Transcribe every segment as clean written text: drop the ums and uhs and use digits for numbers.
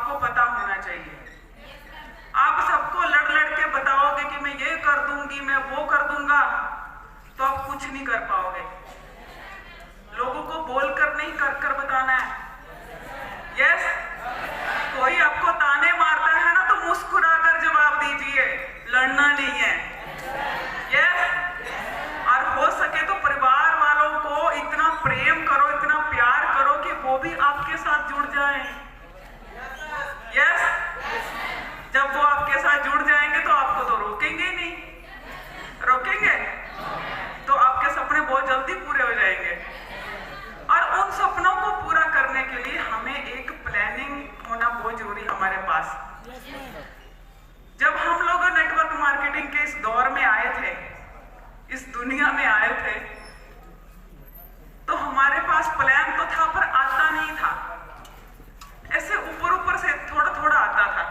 आपको पता होना चाहिए। आप सबको लड़ लड़ के बताओगे कि मैं ये कर दूंगी, मैं वो कर दूंगा, तो आप कुछ नहीं कर पाओगे। लोगों को बोलकर नहीं, कर कर बताना है। यस, कोई आपको ताने मारता है ना, तो मुस्कुराकर जवाब दीजिए, लड़ना नहीं है। यस, और हो सके तो परिवार वालों को इतना प्रेम करो, इतना प्यार करो कि वो भी आपके साथ जुड़ जाए। यस, जब वो आपके साथ जुड़ जाएंगे तो आपको तो रोकेंगे नहीं, रोकेंगे तो आपके सपने बहुत जल्दी पूरे हो जाएंगे। और उन सपनों को पूरा करने के लिए हमें एक प्लानिंग होना बहुत जरूरी हमारे पास। जब हम लोग नेटवर्क मार्केटिंग के इस दौर में आए थे, इस दुनिया में आए थे, तो हमारे पास प्लान तो था पर आता नहीं था, ऐसे ऊपर ऊपर से थोड़ा थोड़ा आता था।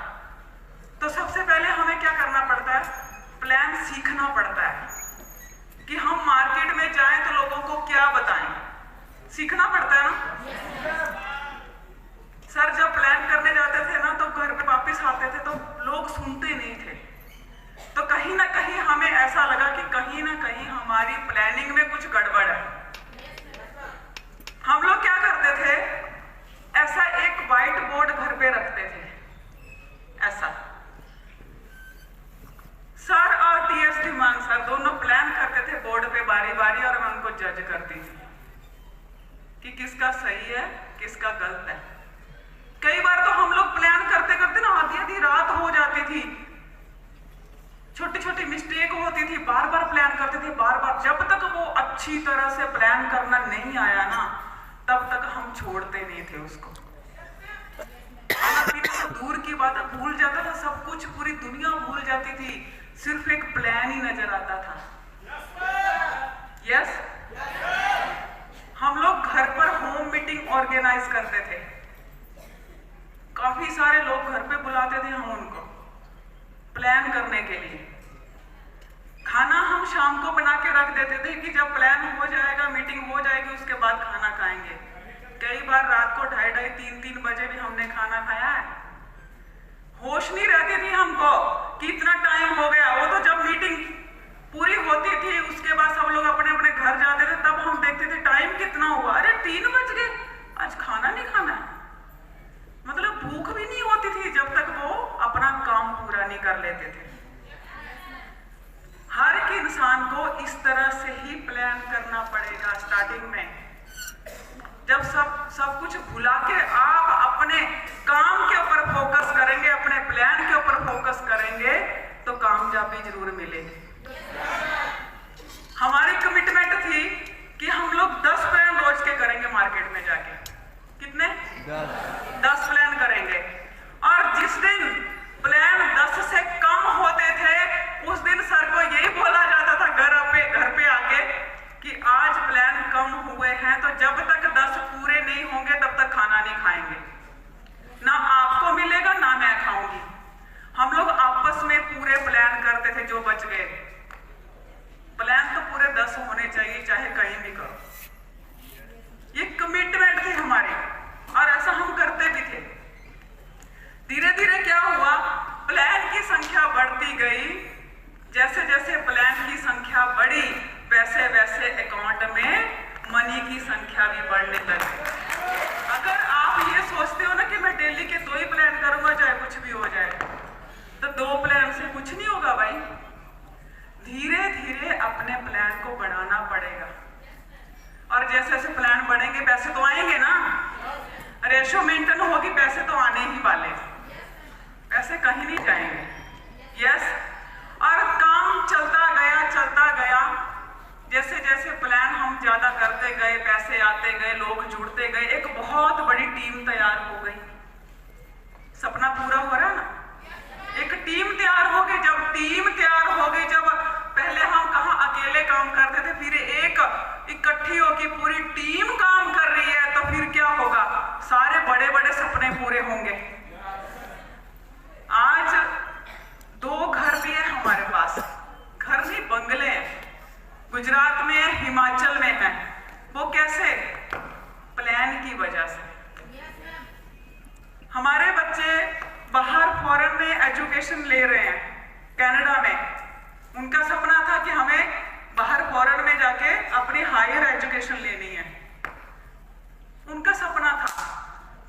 तो सबसे पहले हमें क्या करना पड़ता है, प्लान सीखना पड़ता है कि हम मार्केट में जाएं तो लोगों को क्या बताएं, सीखना पड़ता है ना। सर जब प्लान करने जाते थे ना, तो घर पे वापस आते थे तो लोग सुनते नहीं थे। तो कहीं ना कहीं हमें ऐसा लगा कि कहीं ना कहीं हमारी प्लानिंग में कुछ गड़बड़ है। हम लोग क्या करते थे, ऐसा एक व्हाइट बोर्ड घर पे रखते थे, ऐसा। सर और टीएस धीमान सर दोनों प्लान करते थे बोर्ड पे बारी बारी, और मैं उनको जज करती थी कि किसका सही है, किसका गलत है। कई बार तो हम लोग प्लान करते करते ना आधी आधी रात हो जाती थी, छोटी छोटी मिस्टेक होती थी, बार बार प्लान करते थे, बार बार। जब तक वो अच्छी तरह से प्लान करना नहीं आया ना, तब तक हम छोड़ते नहीं थे उसको। तो दूर की बात है, भूल जाता था सब कुछ, पूरी दुनिया भूल जाती थी, सिर्फ एक प्लान ही नजर आता था। यस, हम लोग घर पर होम मीटिंग ऑर्गेनाइज करते थे, काफी सारे लोग घर पे बुलाते थे हम उनको प्लान करने के लिए। खाना हम शाम को बना के रख देते थे कि जब प्लान हो जाएगा, मीटिंग हो जाएगी, उसके बाद खाना खाएंगे। कई बार रात को 2:30, 3 बजे भी हमने खाना खाया है। होश नहीं रहती थी हमको कि इतना टाइम हो गया। वो तो जब मीटिंग पूरी होती थी, उसके बाद सब लोग अपने अपने घर जाते थे, तब हम देखते थे टाइम कितना हुआ, अरे 3 बज गए, आज खाना नहीं खाना। मतलब भूख भी नहीं होती थी जब तक वो अपना काम पूरा नहीं कर लेते थे। हर एक इंसान को इस तरह से ही प्लान करना पड़ेगा स्टार्टिंग में। जब सब कुछ भुला के आप अपने काम के ऊपर फोकस करेंगे, अपने प्लान के ऊपर फोकस करेंगे, तो कामयाबी जरूर मिलेगी। हमारी कमिटमेंट थी कि हम लोग 10 प्लान रोज के करेंगे मार्केट में जाके। कितने? 10 प्लान करेंगे। और जिस दिन प्लान 10 से कम होते थे, उस दिन सर को यही बोला जाता था घर पे आके कि आज प्लान कम हुए हैं, तो जब तक 10 पूरे नहीं होंगे तब तक खाना नहीं खाएंगे। ना आपको मिलेगा ना मैं खाऊंगी। हम लोग आपस में पूरे प्लान करते थे जो बच गए। प्लान तो पूरे 10 होने चाहिए, चाहे कहीं भी करो। ये कमिटमेंट थी हमारी, और ऐसा हम करते भी थे। धीरे धीरे क्या हुआ, प्लान की संख्या बढ़ती गई। जैसे जैसे प्लान की संख्या बढ़ी, वैसे वैसे अकाउंट में मनी की संख्या भी बढ़ने लगी। अगर आप ये सोचते हो ना कि मैं डेली के 2 ही प्लान करूंगा चाहे कुछ भी हो जाए, तो 2 प्लान से कुछ नहीं होगा भाई। धीरे धीरे अपने प्लान को बढ़ाना पड़ेगा, और जैसे जैसे प्लान बढ़ेंगे पैसे तो आएंगे ना, रेशो मेंटेन होगी, पैसे तो आने ही वाले, पैसे कहीं नहीं जाएंगे। यस, और काम चलता गया। जैसे जैसे प्लान हम ज्यादा करते गए, पैसे आते गए, लोग जुड़ते गए, एक बहुत बड़ी टीम तैयार हो गई। सपना पूरा हो रहा है ना, एक टीम तैयार हो गई। जब टीम तैयार हो गई, जब पहले हम कहाँ अकेले काम करते थे, फिर एक इकट्ठी होगी पूरी टीम काम कर रही है, तो फिर क्या होगा, सारे बड़े बड़े सपने पूरे होंगे। आज ले रहे हैं कनाडा में। उनका सपना था कि हमें बाहर फॉरेन में जाके अपनी हायर एजुकेशन लेनी है, उनका सपना था।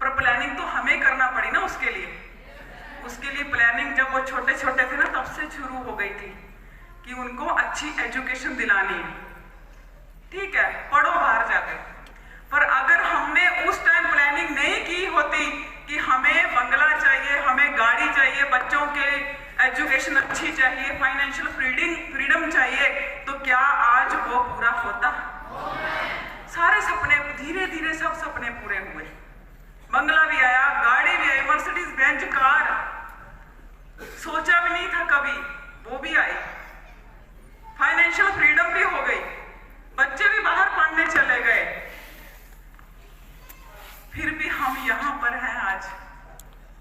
पर प्लानिंग तो हमें करना पड़ी ना उसके लिए प्लानिंग जब वो छोटे छोटे थे ना तब से शुरू हो गई थी कि उनको अच्छी एजुकेशन दिलानी है। ठीक है, पढ़ो बाहर जाके। पर अगर हमने उस टाइम प्लानिंग नहीं की होती कि हमें बंगला चाहिए, हमें गाड़ी चाहिए, बच्चों के एजुकेशन अच्छी चाहिए, फाइनेंशियल फ्रीडम चाहिए, तो क्या आज वो पूरा होता? सारे सपने धीरे धीरे सब सपने पूरे हुए। बंगला भी आया, गाड़ी भी आई, मर्सिडीज बेंज कार, सोचा भी नहीं था कभी, वो भी आई। फाइनेंशियल फ्रीडम भी हो गई, बच्चे भी बाहर पढ़ने चले गए। फिर भी हम यहाँ पर हैं आज।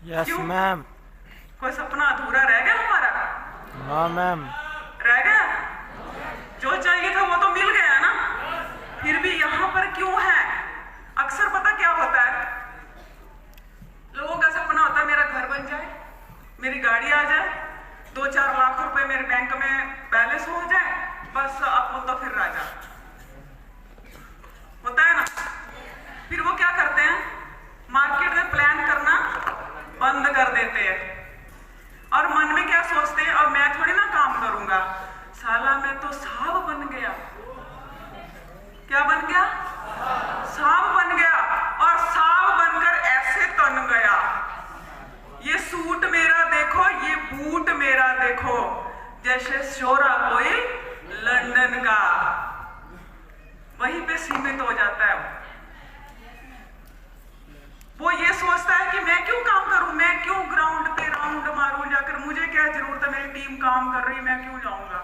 Yes ma'am. कोई सपना अधूरा रह गया हमारा? हाँ मैम। रह गया? जो चाहिए था वो तो मिल गया ना। फिर भी यहाँ पर क्यों है? अक्सर पता क्या होता है, लोगों का सपना होता है मेरा घर बन जाए, मेरी गाड़ी आ जाए, 2-4 लाख रुपए मेरे बैंक में बैलेंस हो जाए, बस अब तो फिर राजा होता है ना। फिर वो क्या करते हैं, मार्केट में प्लान करना बंद कर देते हैं और मन में क्या सोचते हैं, अब मैं थोड़ी ना काम करूंगा, साला मैं तो सांप बन गया। क्या बन गया? सांप बन गया। और सांप बनकर ऐसे तन गया, ये सूट मेरा देखो, ये बूट मेरा देखो, जैसे शोरा कोई लंदन का। वहीं पे सीमित हो जाता है वो ये सोचता है कि मैं क्यों काम करूं, मैं क्यों ग्राउंड पे राउंड मारूं जाकर, मुझे क्या जरूरत है, मेरी टीम काम कर रही, मैं क्यों जाऊंगा।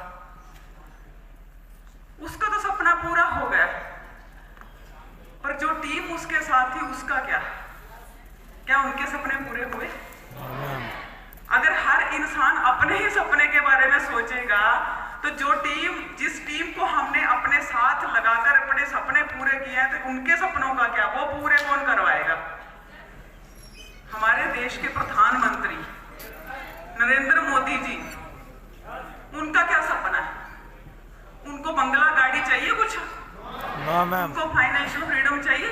उसका तो सपना पूरा हो गया, पर जो टीम उसके साथ थी उसका क्या उनके सपने पूरे हुए? अगर हर इंसान अपने ही सपने के बारे में सोचेगा तो जिस टीम को हमने अपने साथ लगाकर अपने सपने पूरे किए हैं, तो उनके सपनों का क्या, वो पूरे कौन करवाएगा? हमारे देश के प्रधानमंत्री नरेंद्र मोदी जी, उनका क्या सपना है? उनको बंगला गाड़ी चाहिए कुछ? उनको फाइनेंशियल फ्रीडम चाहिए?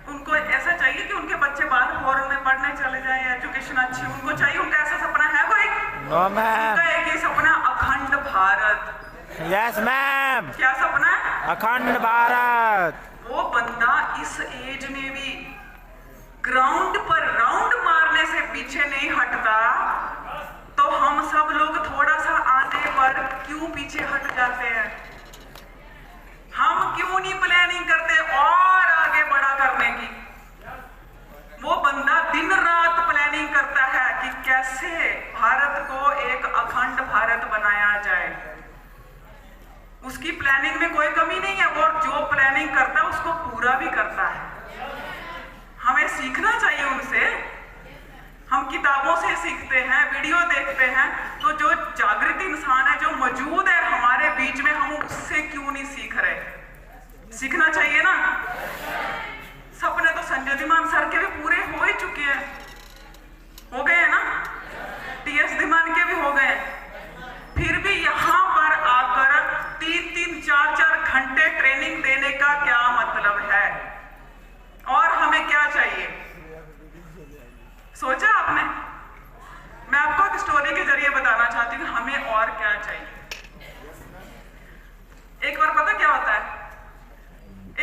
उनको ऐसा चाहिए कि उनके बच्चे बाहर फॉरेन में पढ़ने चले जाएं, एजुकेशन अच्छी उनको चाहिए? उनका ऐसा सपना है कोई? उनका एक ही सपना, अखंड भारत। Yes ma'am. क्या सपना है? अखंड भारत। वो बंदा इस एज में भी ग्राउंड पर राउंड मारने से पीछे नहीं हटता, तो हम सब लोग थोड़ा सा आने पर क्यों पीछे हट जाते हैं? हम क्यों नहीं प्लानिंग करते और आगे बड़ा करने की? वो बंदा दिन रात प्लानिंग करता है कि कैसे भारत को एक अखंड भारत बनाया जाए। उसकी प्लानिंग में कोई कमी नहीं है, वो जो प्लानिंग करता है उसको पूरा भी करता है। हमें सीखना चाहिए उनसे। हम किताबों से सीखते हैं, वीडियो देखते हैं, तो जो जागृत इंसान है, जो मौजूद है हमारे बीच में, हम उससे क्यों नहीं सीख रहे? सीखना चाहिए ना। सपने तो संजय धीमान सर के भी पूरे हो ही चुके हैं, हो गए हैं ना, TS धीमान के भी हो गए। फिर भी यहाँ पर आकर 3-3, 4-4 घंटे ट्रेनिंग देने का क्या मतलब है? और हमें क्या चाहिए? सोचा आपने? मैं आपको एक स्टोरी के जरिए बताना चाहती हूँ हमें और क्या चाहिए। एक बार पता क्या होता है,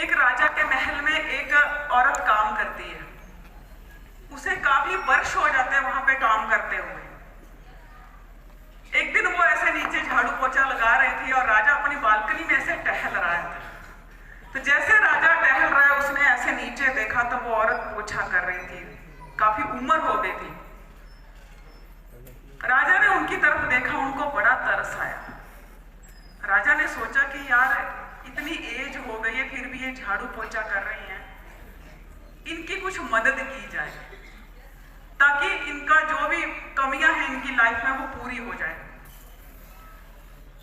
एक राजा के महल में एक औरत काम करती है, उसे काफी वर्ष हो जाते हैं वहां पे काम करते हुए। एक दिन वो ऐसे नीचे झाड़ू पोछा लगा रही थी और राजा अपनी बालकनी में ऐसे टहल रहा था। तो जैसे राजा टहल रहा है, उसने ऐसे नीचे देखा तो वो औरत पोछा कर रही थी, काफी उम्र हो गई थी। राजा ने उनकी तरफ देखा, उनको बड़ा तरस आया। राजा ने सोचा कि यार इतनी एज हो गई है फिर भी ये झाड़ू पोछा कर रही हैं, इनकी कुछ मदद की जाए ताकि इनका जो भी कमियां हैं इनकी लाइफ में वो पूरी हो जाए।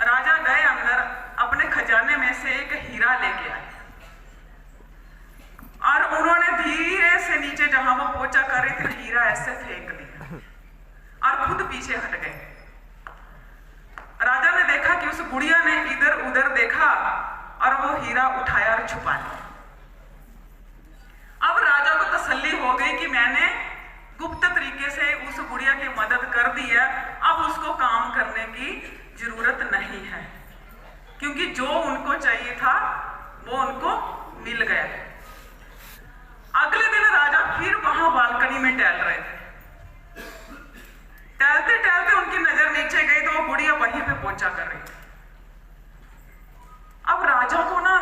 राजा गए अंदर, अपने खजाने में से एक हीरा लेके आए और उन्होंने धीरे से नीचे जहां वो पोछा कर रही थी हीरा ऐसे फेंक दिया और खुद पीछे हट गए। बुढ़िया ने इधर उधर देखा और वो हीरा उठाया और छुपा लिया। अब राजा को तसल्ली हो गई कि मैंने गुप्त तरीके से उस बुढ़िया की मदद कर दी है, अब उसको काम करने की जरूरत नहीं है, क्योंकि जो उनको चाहिए था वो उनको मिल गया। अगले दिन राजा फिर वहां बालकनी में टहल रहे थे। टहलते टहलते उनकी नजर नीचे गई तो वो बुढ़िया वहीं पे पहुंचा कर रही थी। अब राजा को ना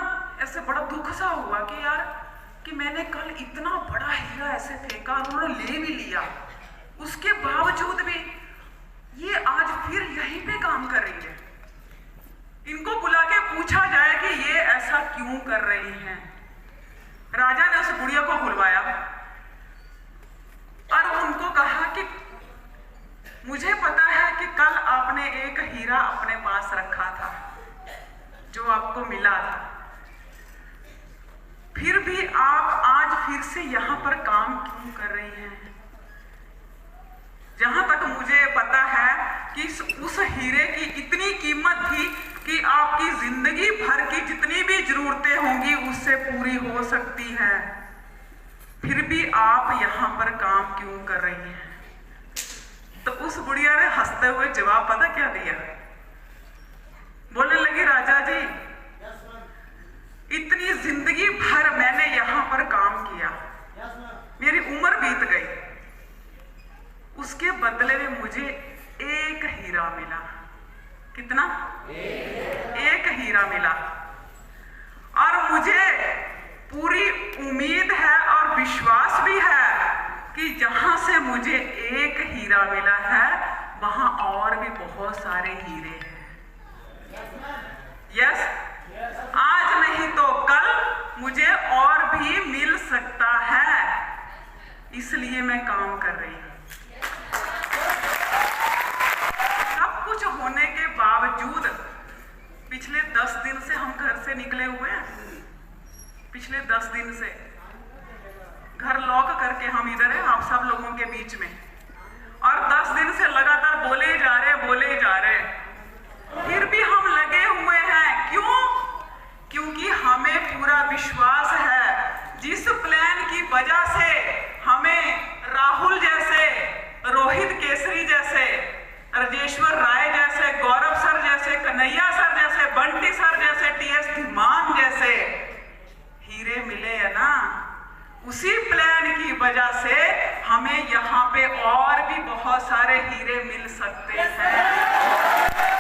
ऐसे बड़ा दुख सा हुआ कि यार कि मैंने कल इतना बड़ा हीरा ऐसे फेंका, उन्होंने ले भी लिया, उसके बावजूद भी ये आज फिर यहीं पे काम कर रही है। इनको बुला के पूछा जाए कि ये ऐसा क्यों कर रही हैं। राजा ने उस बुढ़िया को बुलवाया और उनको कहा कि मुझे पता है कि कल आपने एक हीरा अपने पास रखा था जो आपको मिला था, फिर भी आप आज फिर से यहां पर काम क्यों कर रही हैं? जहां तक मुझे पता है कि उस हीरे की इतनी कीमत थी कि आपकी जिंदगी भर की जितनी भी जरूरतें होंगी उससे पूरी हो सकती है, फिर भी आप यहां पर काम क्यों कर रही हैं? तो उस बुढ़िया ने हंसते हुए जवाब पता क्या दिया? बोलने लगी, राजा जी इतनी जिंदगी भर मैंने यहां पर काम किया, मेरी उम्र बीत गई, उसके बदले में मुझे एक हीरा मिला। कितना? एक हीरा मिला। और मुझे पूरी उम्मीद है और विश्वास भी है कि जहां से मुझे एक हीरा मिला है वहां और भी बहुत सारे हीरे हैं। यस, आज नहीं तो कल मुझे और भी मिल सकता है, इसलिए मैं काम कर रही हूं। सब कुछ होने के बावजूद पिछले 10 दिन से हम घर से निकले हुए हैं। पिछले 10 दिन से घर लॉक करके हम इधर हैं आप सब लोगों के बीच में, और 10 दिन से लगातार बोले जा रहे, फिर भी हम लगे हुए हैं। क्यों? क्योंकि हमें पूरा विश्वास है जिस प्लान की वजह से हमें राहुल जैसे, रोहित केसरी जैसे, राजेश्वर राय जैसे, गौरव सर जैसे, कन्हैया सर जैसे, बंटी सर